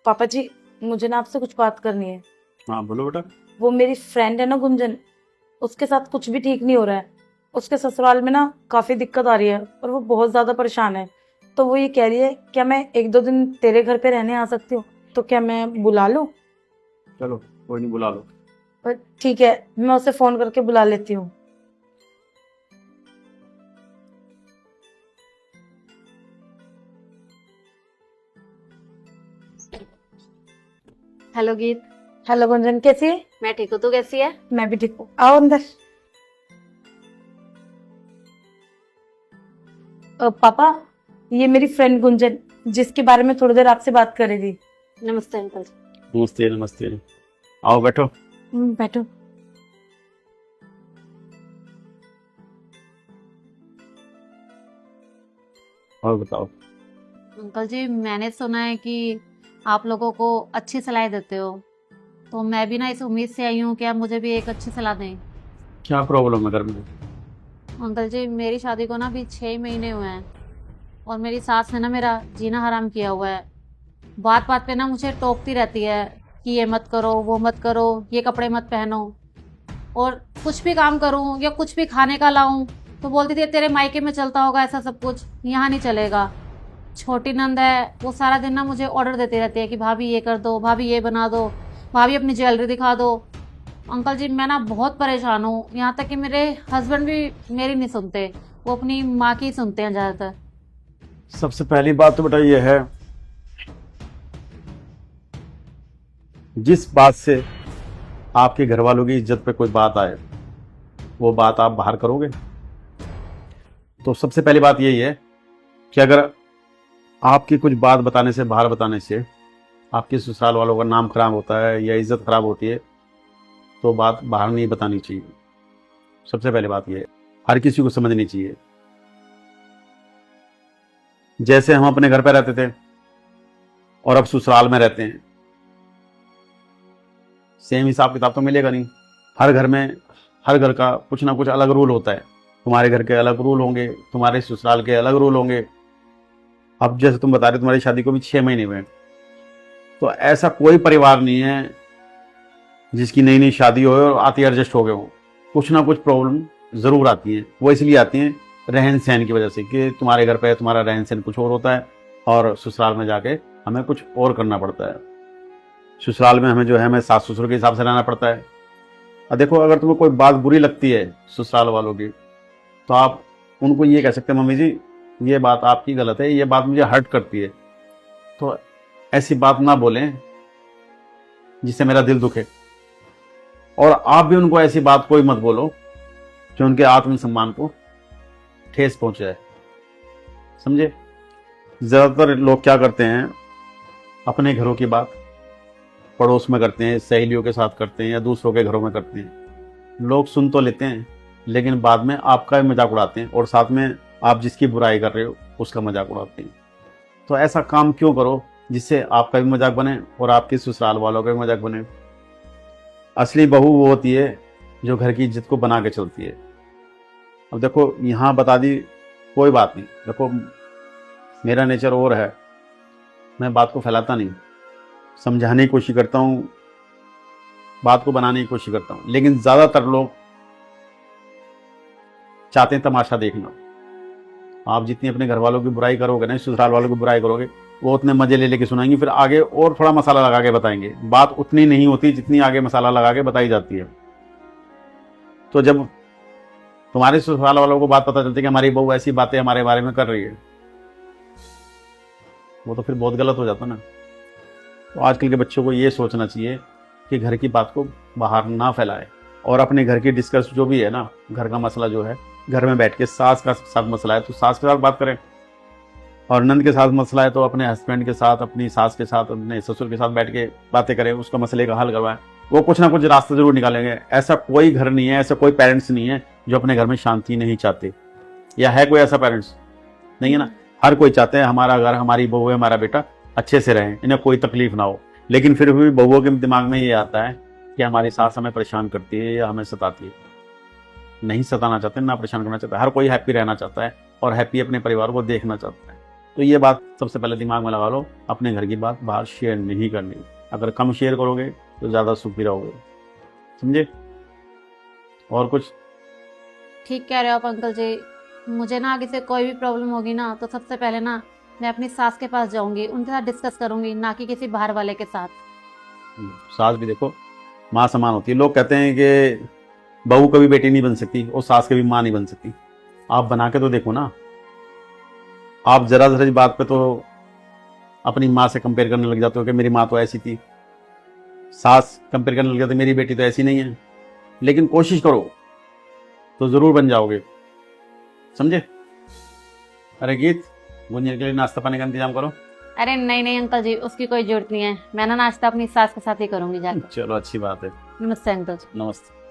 पापा जी, मुझे ना आपसे कुछ बात करनी है। हाँ बोलो बेटा। वो मेरी फ्रेंड है ना गुंजन, उसके साथ कुछ भी ठीक नहीं हो रहा है। उसके ससुराल में ना काफी दिक्कत आ रही है और वो बहुत ज्यादा परेशान है। तो वो ये कह रही है क्या मैं एक दो दिन तेरे घर पे रहने आ सकती हूँ, तो क्या मैं बुला लूँ? चलो कोई नहीं, बुला लो। ठीक है, मैं उसे फोन करके बुला लेती हूँ। हेलो गीत। हेलो गुंजन, कैसी है? मैं ठीक हूँ, तू कैसी है? मैं भी ठीक हूँ, आओ अंदर। पापा, ये मेरी फ्रेंड गुंजन, जिसके बारे में थोड़ी देर आपसे बात कर रही थी। नमस्ते अंकल। नमस्ते नमस्ते। आओ बैठो। बैठो। और बताओ। अंकल जी, मैंने सुना है कि आप लोगों को अच्छी सलाह देते हो, तो मैं भी ना इस उम्मीद से आई हूँ कि आप मुझे भी एक अच्छी सलाह दें। क्या प्रॉब्लम है घर में? अंकल जी, मेरी शादी को ना अभी 6 महीने हुए हैं और मेरी सास ने ना मेरा जीना हराम किया हुआ है। बात बात पे ना मुझे टोकती रहती है कि ये मत करो, वो मत करो, ये कपड़े मत पहनो। और कुछ भी काम करूँ या कुछ भी खाने का लाऊं तो बोलती थी तेरे मायके में चलता होगा ऐसा सब कुछ, यहाँ नहीं चलेगा। छोटी नंद है, वो सारा दिन ना मुझे ऑर्डर देती रहती है कि भाभी ये कर दो, भाभी ये बना दो, भाभी अपनी ज्वेलरी दिखा दो। अंकल जी, मैं ना बहुत परेशान हूँ, यहाँ तक कि मेरे हस्बैंड भी मेरी नहीं सुनते, वो अपनी माँ की सुनते हैं ज़्यादातर। सबसे पहली बात तो बेटा ये है, जिस बात से आपके घर वालों की इज्जत पे कोई बात आए, वो बात आप बाहर करोगे। तो सबसे पहली बात यही है कि अगर आपकी कुछ बात बताने से, बाहर बताने से आपके ससुराल वालों का नाम खराब होता है या इज्जत खराब होती है, तो बात बाहर नहीं बतानी चाहिए। सबसे पहली बात यह है, हर किसी को समझनी चाहिए। जैसे हम अपने घर पे रहते थे और अब ससुराल में रहते हैं, सेम हिसाब किताब तो मिलेगा नहीं। हर घर में, हर घर का कुछ ना कुछ अलग रूल होता है। तुम्हारे घर के अलग रूल होंगे, तुम्हारे ससुराल के अलग रूल होंगे। अब जैसे तुम बता रहे, तुम्हारी शादी को भी 6 महीने हुए, तो ऐसा कोई परिवार नहीं है जिसकी नई नई शादी हो और आती एडजस्ट हो गए हो। कुछ ना कुछ प्रॉब्लम ज़रूर आती है। वो इसलिए आती हैं रहन सहन की वजह से, कि तुम्हारे घर पे तुम्हारा रहन सहन कुछ और होता है और ससुराल में जाके हमें कुछ और करना पड़ता है। ससुराल में हमें जो है, हमें सास ससुर के हिसाब से रहना पड़ता है। और देखो, अगर तुम्हें कोई बात बुरी लगती है ससुराल वालों की, तो आप उनको ये कह सकते हैं, मम्मी जी ये बात आपकी गलत है, ये बात मुझे हर्ट करती है, तो ऐसी बात ना बोलें जिससे मेरा दिल दुखे। और आप भी उनको ऐसी बात कोई मत बोलो जो उनके आत्मसम्मान को ठेस पहुंचाए। समझे? ज़्यादातर लोग क्या करते हैं, अपने घरों की बात पड़ोस में करते हैं, सहेलियों के साथ करते हैं या दूसरों के घरों में करते हैं। लोग सुन तो लेते हैं, लेकिन बाद में आपका भी मजाक उड़ाते हैं और साथ में आप जिसकी बुराई कर रहे हो उसका मजाक उड़ाते हैं। तो ऐसा काम क्यों करो जिससे आपका भी मजाक बने और आपके ससुराल वालों का भी मजाक बने। असली बहू वो होती है जो घर की इज्जत को बना के चलती है। अब देखो, यहाँ बता दी कोई बात नहीं। देखो, मेरा नेचर और है, मैं बात को फैलाता नहीं, समझाने की कोशिश करता हूँ, बात को बनाने की कोशिश करता हूँ। लेकिन ज़्यादातर लोग चाहते हैं तमाशा देखना। आप जितनी अपने घर वालों की बुराई करोगे ना, ससुराल वालों की बुराई करोगे, वो उतने मजे ले लेके सुनाएंगे, फिर आगे और थोड़ा मसाला लगा के बताएंगे। बात उतनी नहीं होती जितनी आगे मसाला लगा के बताई जाती है। तो जब तुम्हारे ससुराल वालों को बात पता चलती है कि हमारी बहू ऐसी बातें हमारे बारे में कर रही है, वो तो फिर बहुत गलत हो जाता ना। तो आजकल के बच्चों को ये सोचना चाहिए कि घर की बात को बाहर ना फैलाए और अपने घर की डिस्कस जो भी है ना, घर का मसला जो है, घर में बैठ के, सास का साथ मसला है तो सास के साथ बात करें, और नंद के साथ मसला है तो अपने हस्बैंड के साथ, अपनी सास के साथ, अपने ससुर के साथ बैठ के बातें करें, उसका मसले का हल करवाएं। वो कुछ ना कुछ रास्ता जरूर निकालेंगे। ऐसा कोई घर नहीं है, ऐसा कोई पेरेंट्स नहीं है जो अपने घर में शांति नहीं चाहते। या है कोई ऐसा पेरेंट्स? नहीं है ना। हर कोई चाहते हैं हमारा घर, हमारी बहू है, हमारा बेटा अच्छे से रहे, इन्हें कोई तकलीफ ना हो। लेकिन फिर भी बहुओं के दिमाग में ये आता है कि हमारी सास हमें परेशान करती है या हमें सताती है। नहीं सताना चाहते, ना परेशान करना चाहता है। हर कोई हैप्पी रहना चाहता है और हैप्पी अपने परिवार को देखना चाहता है। तो ये बात सबसे पहले दिमाग में लगा लो, अपने घर की बात बाहर शेयर नहीं करनी। अगर कम शेयर करोगे तो ज़्यादा सुखी रहोगे, समझे? और कुछ? ठीक कह रहे हो आप अंकल जी। मुझे ना आगे से कोई भी प्रॉब्लम होगी ना तो सबसे पहले ना मैं अपनी सास के पास जाऊंगी, उनके साथ डिस्कस करूंगी, ना कि किसी बाहर वाले के साथ। सास भी देखो माँ समान होती है। लोग कहते हैं कि बहू कभी बेटी नहीं बन सकती और सास कभी माँ नहीं बन सकती। आप बना के तो देखो ना। आप जरा जरा बात पे तो अपनी माँ से कंपेयर करने लग जाते हो कि मेरी माँ तो ऐसी थी, सास कंपेयर करने लग जाते मेरी बेटी तो ऐसी नहीं है। लेकिन कोशिश करो तो जरूर बन जाओगे, समझे? अरे गीत, गुंजन के लिए नाश्ता पानी का इंतजाम करो। अरे नहीं नहीं अंकल जी, उसकी कोई जरूरत नहीं है। मैं ना नाश्ता अपनी सास के साथ ही करूंगी जाकर। चलो अच्छी बात है। नमस्ते अंकल जी। नमस्ते।